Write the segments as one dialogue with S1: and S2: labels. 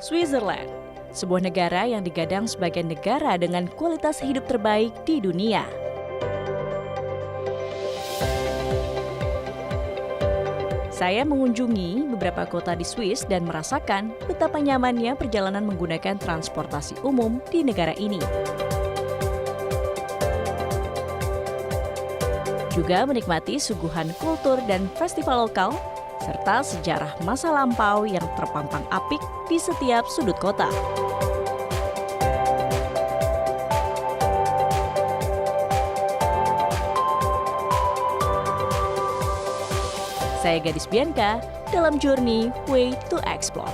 S1: Switzerland, sebuah negara yang digadang sebagai negara dengan kualitas hidup terbaik di dunia. Saya mengunjungi beberapa kota di Swiss dan merasakan betapa nyamannya perjalanan menggunakan transportasi umum di negara ini. Juga menikmati suguhan kultur dan festival lokal, serta sejarah masa lampau yang terpampang apik di setiap sudut kota. Saya Gadis Bianca dalam Journey Way to Explore.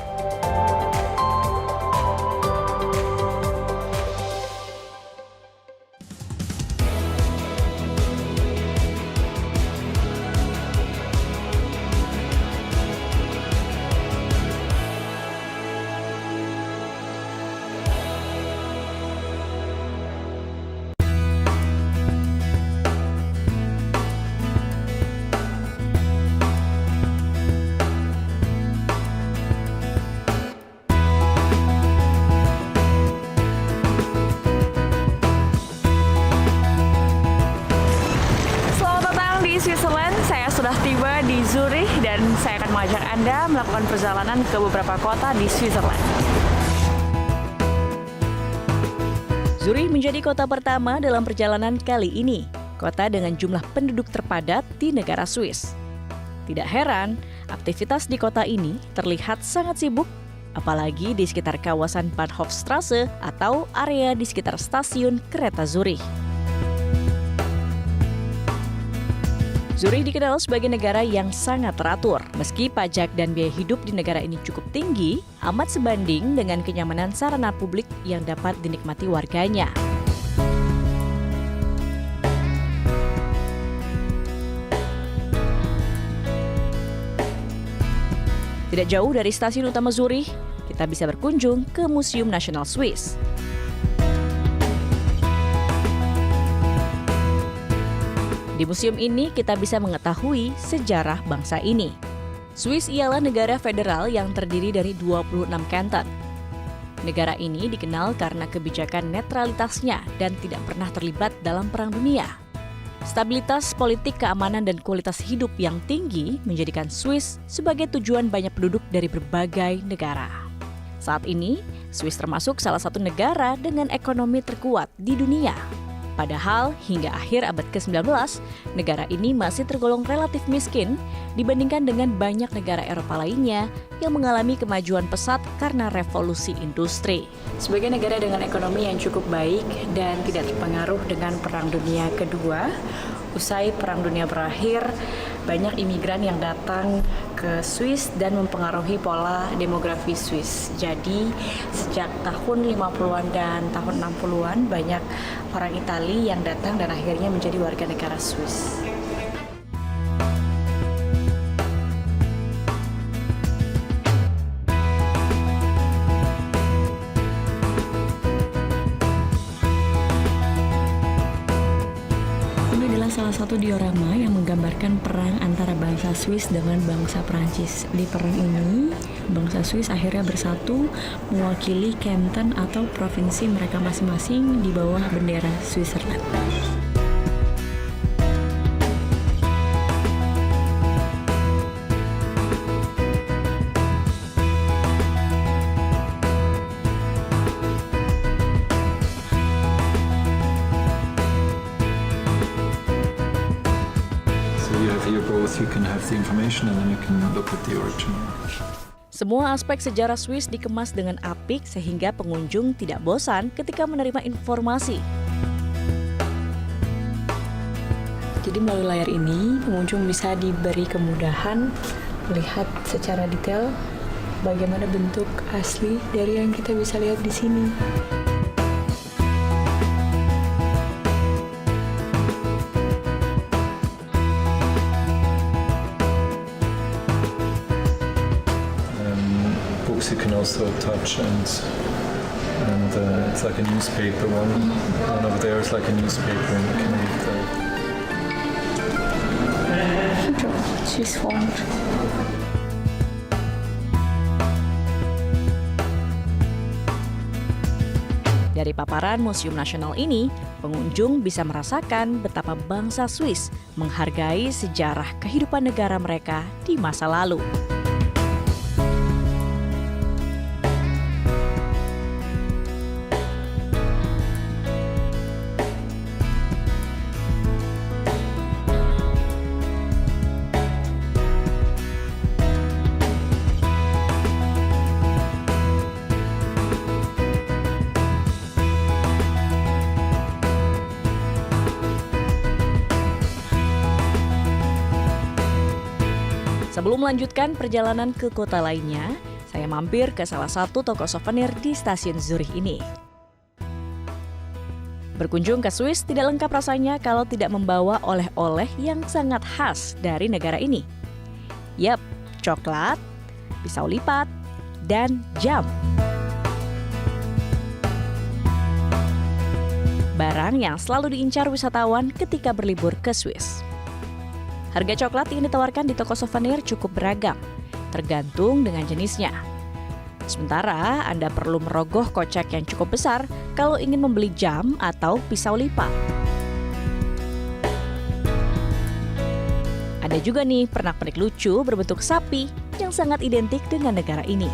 S1: Switzerland, saya sudah tiba di Zurich dan saya akan mengajak Anda melakukan perjalanan ke beberapa kota di Switzerland. Zurich menjadi kota pertama dalam perjalanan kali ini, kota dengan jumlah penduduk terpadat di negara Swiss. Tidak heran, aktivitas di kota ini terlihat sangat sibuk, apalagi di sekitar kawasan Bahnhofstrasse atau area di sekitar stasiun kereta Zurich. Zurich dikenal sebagai negara yang sangat teratur. Meski pajak dan biaya hidup di negara ini cukup tinggi, amat sebanding dengan kenyamanan sarana publik yang dapat dinikmati warganya. Tidak jauh dari stasiun utama Zurich, kita bisa berkunjung ke Museum Nasional Swiss. Di museum ini kita bisa mengetahui sejarah bangsa ini. Swiss ialah negara federal yang terdiri dari 26 kanton. Negara ini dikenal karena kebijakan netralitasnya dan tidak pernah terlibat dalam perang dunia. Stabilitas politik, keamanan, dan kualitas hidup yang tinggi menjadikan Swiss sebagai tujuan banyak penduduk dari berbagai negara. Saat ini, Swiss termasuk salah satu negara dengan ekonomi terkuat di dunia. Padahal hingga akhir abad ke-19, negara ini masih tergolong relatif miskin dibandingkan dengan banyak negara Eropa lainnya yang mengalami kemajuan pesat karena revolusi industri. Sebagai negara dengan ekonomi yang cukup baik dan tidak terpengaruh dengan Perang Dunia Kedua, usai Perang Dunia berakhir, banyak imigran yang datang ke Swiss dan mempengaruhi pola demografi Swiss. Jadi, sejak tahun 50-an dan tahun 60-an banyak orang Itali yang datang dan akhirnya menjadi warga negara Swiss. Salah satu diorama yang menggambarkan perang antara bangsa Swiss dengan bangsa Prancis. Di perang ini, bangsa Swiss akhirnya bersatu mewakili kanton atau provinsi mereka masing-masing di bawah bendera Switzerland.
S2: You can have the information and then you can look at the origin.
S1: Semua aspek sejarah Swiss dikemas dengan apik sehingga pengunjung tidak bosan ketika menerima informasi. Jadi melalui layar ini, pengunjung bisa diberi kemudahan melihat secara detail bagaimana bentuk asli dari yang kita bisa lihat di sini.
S2: You can also touch and it's like a newspaper one. One over there is like a newspaper and you can read that.
S1: Swiss font. Dari paparan Museum Nasional ini, pengunjung bisa merasakan betapa bangsa Swiss menghargai sejarah kehidupan negara mereka di masa lalu. Sebelum melanjutkan perjalanan ke kota lainnya, saya mampir ke salah satu toko souvenir di stasiun Zurich ini. Berkunjung ke Swiss tidak lengkap rasanya kalau tidak membawa oleh-oleh yang sangat khas dari negara ini. Yap, coklat, pisau lipat, dan jam. Barang yang selalu diincar wisatawan ketika berlibur ke Swiss. Harga coklat yang ditawarkan di toko souvenir cukup beragam, tergantung dengan jenisnya. Sementara Anda perlu merogoh kocek yang cukup besar kalau ingin membeli jam atau pisau lipat. Ada juga nih pernak-pernik lucu berbentuk sapi yang sangat identik dengan negara ini.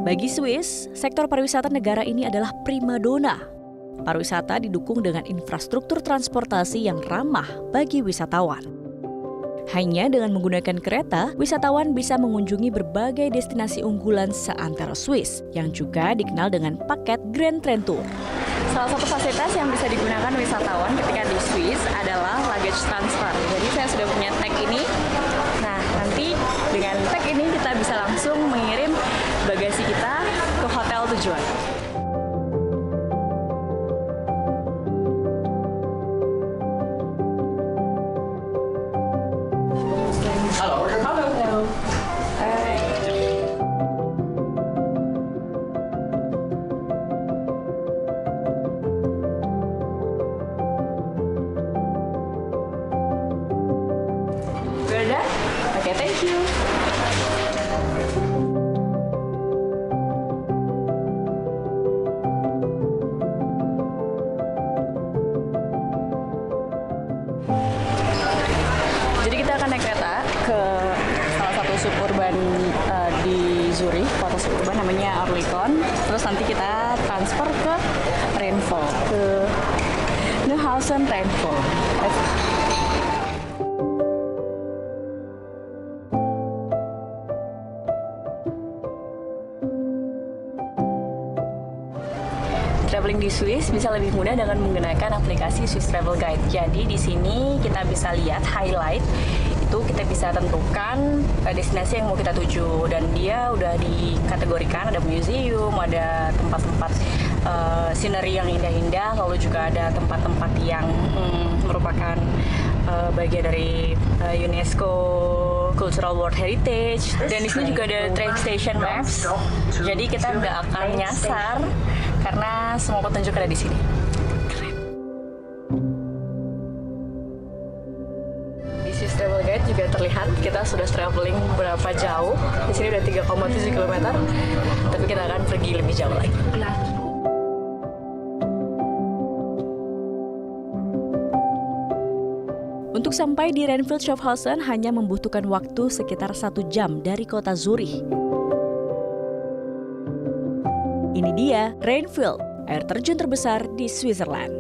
S1: Bagi Swiss, sektor pariwisata negara ini adalah primadona. Pariwisata didukung dengan infrastruktur transportasi yang ramah bagi wisatawan. Hanya dengan menggunakan kereta, wisatawan bisa mengunjungi berbagai destinasi unggulan seantero Swiss, yang juga dikenal dengan paket Grand Train Tour. Salah satu fasilitas yang bisa digunakan wisatawan ketika di Swiss adalah luggage transfer. Jadi saya sudah punya tag ini. Nah, nanti dengan tag ini kita bisa langsung mengirim bagasi kita ke hotel tujuan.
S3: Halo.
S1: Halo. Hai. Udah? Oke, thank you. Jadi kita akan naik kereta ke salah satu suburban di Zurich, kota suburban namanya Oerlikon. Terus nanti kita transfer ke Rheinfeld, ke Neuhausen Rheinfeld. Traveling di Swiss bisa lebih mudah dengan menggunakan aplikasi Swiss Travel Guide. Jadi di sini kita bisa lihat highlight, itu kita bisa tentukan destinasi yang mau kita tuju, dan dia udah dikategorikan, ada museum, ada tempat-tempat scenery yang indah-indah, lalu juga ada tempat-tempat yang merupakan bagian dari UNESCO Cultural World Heritage, dan di sini juga ada train station maps. Jadi kita nggak akan nyasar karena semua petunjuk ada di sini. Keren. Di Swiss Travel Guide juga terlihat kita sudah traveling berapa jauh. Di sini udah 3,7 km, tapi kita akan pergi lebih jauh lagi. Untuk sampai di Rheinfeld Schaffhausen hanya membutuhkan waktu sekitar 1 jam dari kota Zurich. Ini dia Rheinfeld, air terjun terbesar di Switzerland.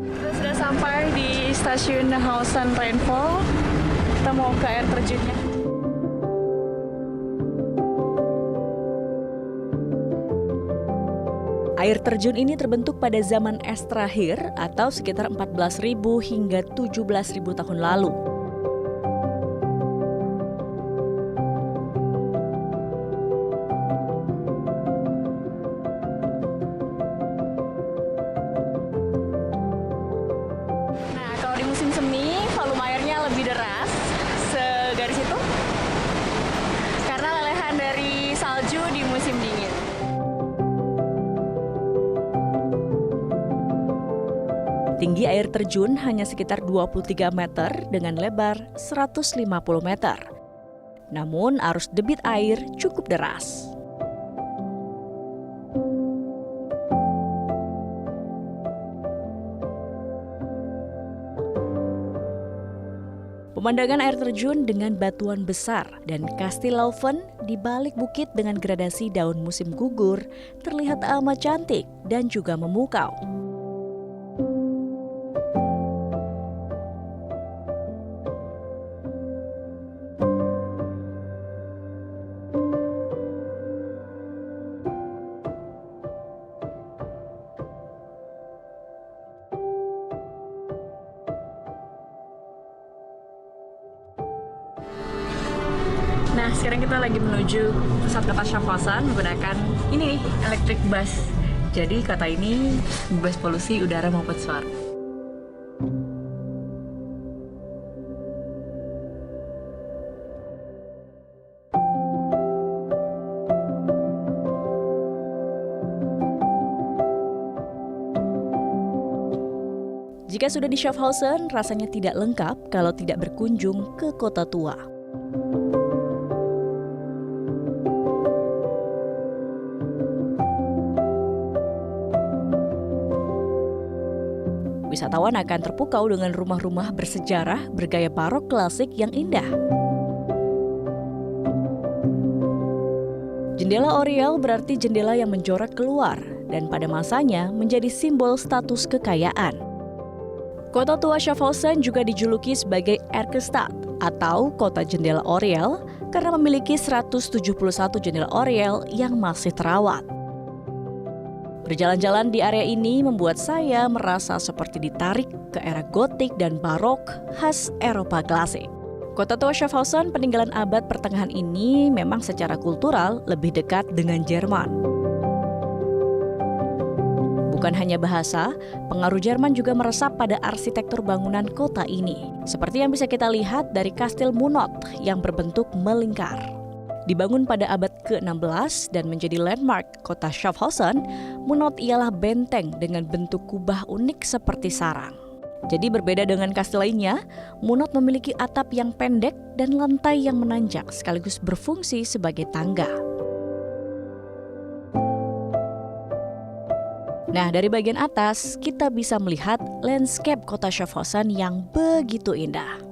S1: Kita sudah sampai di stasiun Neuhausen Rheinfeld. Kita mau ke air terjunnya. Air terjun ini terbentuk pada zaman es terakhir atau sekitar 14.000 hingga 17.000 tahun lalu. Tinggi air terjun hanya sekitar 23 meter dengan lebar 150 meter. Namun arus debit air cukup deras. Pemandangan air terjun dengan batuan besar dan Kastil Leuven di balik bukit dengan gradasi daun musim gugur terlihat amat cantik dan juga memukau.
S3: Nah, sekarang kita lagi menuju pusat kota Schaffhausen menggunakan ini nih, electric bus. Jadi kota ini bebas polusi udara maupun suara.
S1: Jika sudah di Schaffhausen, rasanya tidak lengkap kalau tidak berkunjung ke kota tua. Wisatawan akan terpukau dengan rumah-rumah bersejarah bergaya barok klasik yang indah. Jendela Oriel berarti jendela yang menjorok keluar dan pada masanya menjadi simbol status kekayaan. Kota tua Schaffhausen juga dijuluki sebagai Erkestadt atau kota jendela Oriel karena memiliki 171 jendela Oriel yang masih terawat. Berjalan-jalan di area ini membuat saya merasa seperti ditarik ke era gotik dan barok khas Eropa klasik. Kota tua Schaffhausen peninggalan abad pertengahan ini memang secara kultural lebih dekat dengan Jerman. Bukan hanya bahasa, pengaruh Jerman juga meresap pada arsitektur bangunan kota ini. Seperti yang bisa kita lihat dari Kastil Munot yang berbentuk melingkar. Dibangun pada abad ke-16 dan menjadi landmark kota Schaffhausen, Munot ialah benteng dengan bentuk kubah unik seperti sarang. Jadi berbeda dengan kastil lainnya, Munot memiliki atap yang pendek dan lantai yang menanjak sekaligus berfungsi sebagai tangga. Nah, dari bagian atas kita bisa melihat landscape kota Schaffhausen yang begitu indah.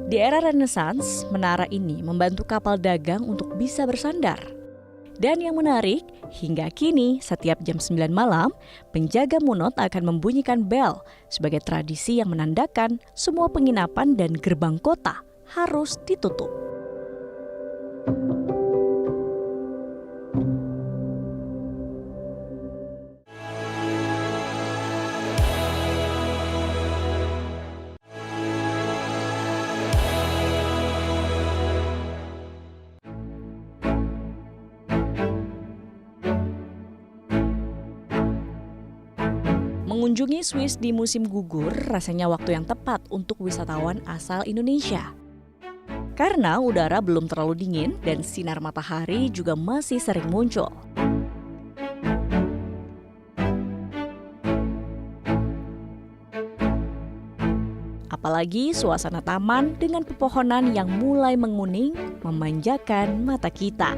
S1: Di era Renaissance, menara ini membantu kapal dagang untuk bisa bersandar. Dan yang menarik, hingga kini setiap jam 9 malam, penjaga Munot akan membunyikan bel sebagai tradisi yang menandakan semua penginapan dan gerbang kota harus ditutup. Mengunjungi Swiss di musim gugur rasanya waktu yang tepat untuk wisatawan asal Indonesia. Karena udara belum terlalu dingin dan sinar matahari juga masih sering muncul. Apalagi suasana taman dengan pepohonan yang mulai menguning memanjakan mata kita.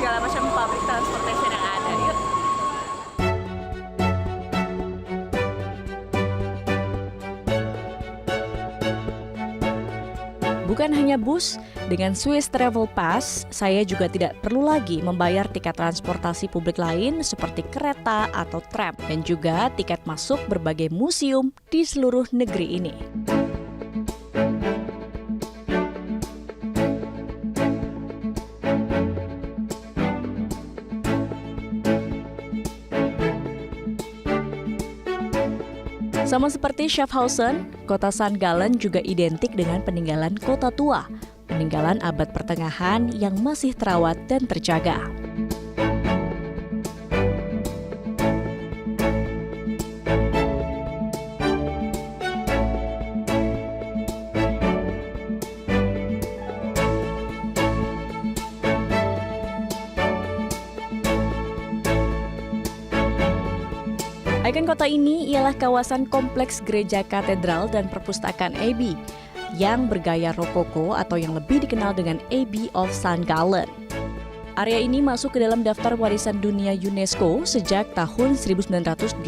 S3: Segala macam public transportation yang ada. Yuk.
S1: Bukan hanya bus, dengan Swiss Travel Pass, saya juga tidak perlu lagi membayar tiket transportasi publik lain seperti kereta atau tram, dan juga tiket masuk berbagai museum di seluruh negeri ini. Sama seperti Schaffhausen, kota St. Gallen juga identik dengan peninggalan kota tua, peninggalan abad pertengahan yang masih terawat dan terjaga. Ikon kota ini ialah kawasan kompleks gereja katedral dan perpustakaan Abbey yang bergaya rokoko atau yang lebih dikenal dengan Abbey of St. Gallen. Area ini masuk ke dalam daftar warisan dunia UNESCO sejak tahun 1983.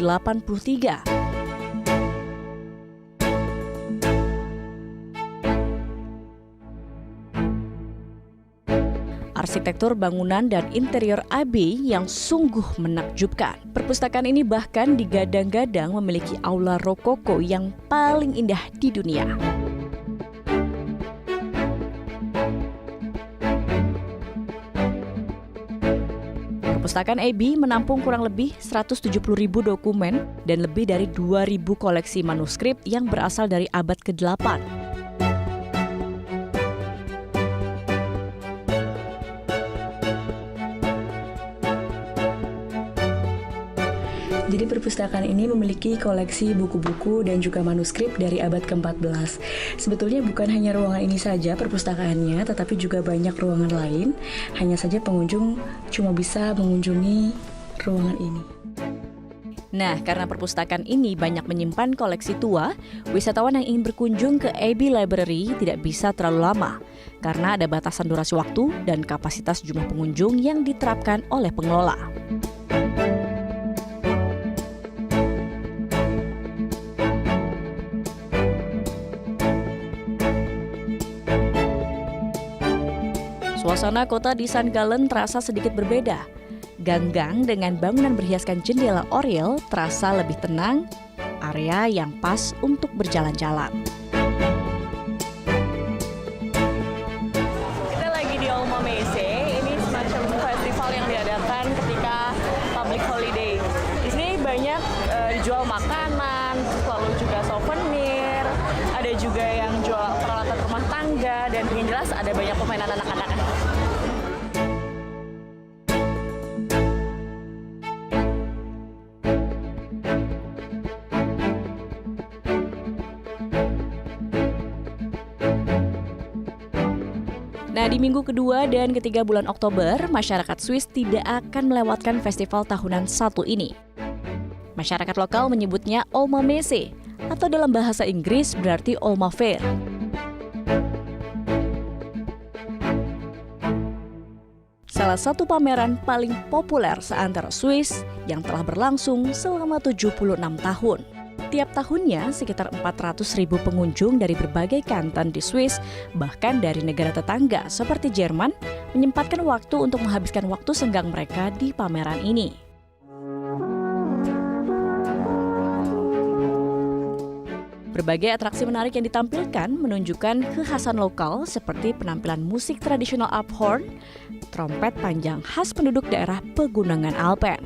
S1: Arsitektur bangunan dan interior Abbey yang sungguh menakjubkan. Perpustakaan ini bahkan digadang-gadang memiliki aula rokoko yang paling indah di dunia. Perpustakaan Abbey menampung kurang lebih 170.000 dokumen dan lebih dari 2.000 koleksi manuskrip yang berasal dari abad ke-8.
S3: Jadi perpustakaan ini memiliki koleksi buku-buku dan juga manuskrip dari abad ke-14. Sebetulnya bukan hanya ruangan ini saja perpustakaannya, tetapi juga banyak ruangan lain. Hanya saja pengunjung cuma bisa mengunjungi ruangan ini.
S1: Nah, karena perpustakaan ini banyak menyimpan koleksi tua, wisatawan yang ingin berkunjung ke Abbey Library tidak bisa terlalu lama, karena ada batasan durasi waktu dan kapasitas jumlah pengunjung yang diterapkan oleh pengelola. Suasana kota di St. Gallen terasa sedikit berbeda. Gang-gang dengan bangunan berhiaskan jendela Oriel terasa lebih tenang, area yang pas untuk berjalan-jalan. Kita lagi di Alma Messe, ini semacam festival yang diadakan ketika public holiday. Di sini banyak dijual makanan, lalu juga souvenir, ada juga yang jual peralatan rumah tangga, dan yang jelas ada banyak permainan anak-anak. Nah, di minggu kedua dan ketiga bulan Oktober, masyarakat Swiss tidak akan melewatkan festival tahunan satu ini. Masyarakat lokal menyebutnya Alma Messe, atau dalam bahasa Inggris berarti Alma Fair. Salah satu pameran paling populer seantero Swiss yang telah berlangsung selama 76 tahun. Tiap tahunnya sekitar 400.000 pengunjung dari berbagai kanton di Swiss, bahkan dari negara tetangga seperti Jerman, menyempatkan waktu untuk menghabiskan waktu senggang mereka di pameran ini. Berbagai atraksi menarik yang ditampilkan menunjukkan kekhasan lokal seperti penampilan musik tradisional Alp horn, trompet panjang khas penduduk daerah pegunungan Alpen.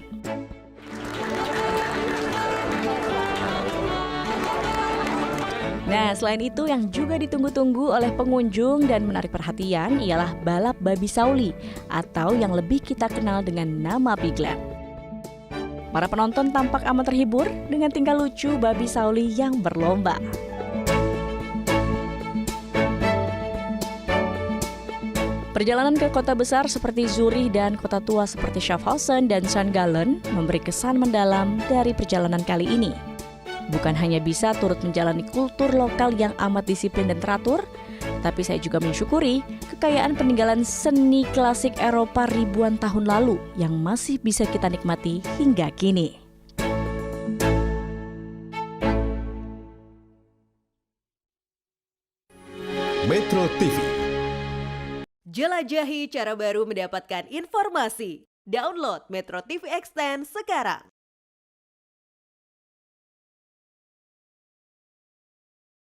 S1: Nah, selain itu yang juga ditunggu-tunggu oleh pengunjung dan menarik perhatian ialah balap babi Sauli atau yang lebih kita kenal dengan nama Piglet. Para penonton tampak amat terhibur dengan tingkah lucu babi Sauli yang berlomba. Perjalanan ke kota besar seperti Zurich dan kota tua seperti Schaffhausen dan St. Gallen memberi kesan mendalam dari perjalanan kali ini. Bukan hanya bisa turut menjalani kultur lokal yang amat disiplin dan teratur, tapi saya juga mensyukuri kekayaan peninggalan seni klasik Eropa ribuan tahun lalu yang masih bisa kita nikmati hingga kini.
S4: Metro TV.
S5: Jelajahi cara baru mendapatkan informasi. Download Metro TV Extend sekarang.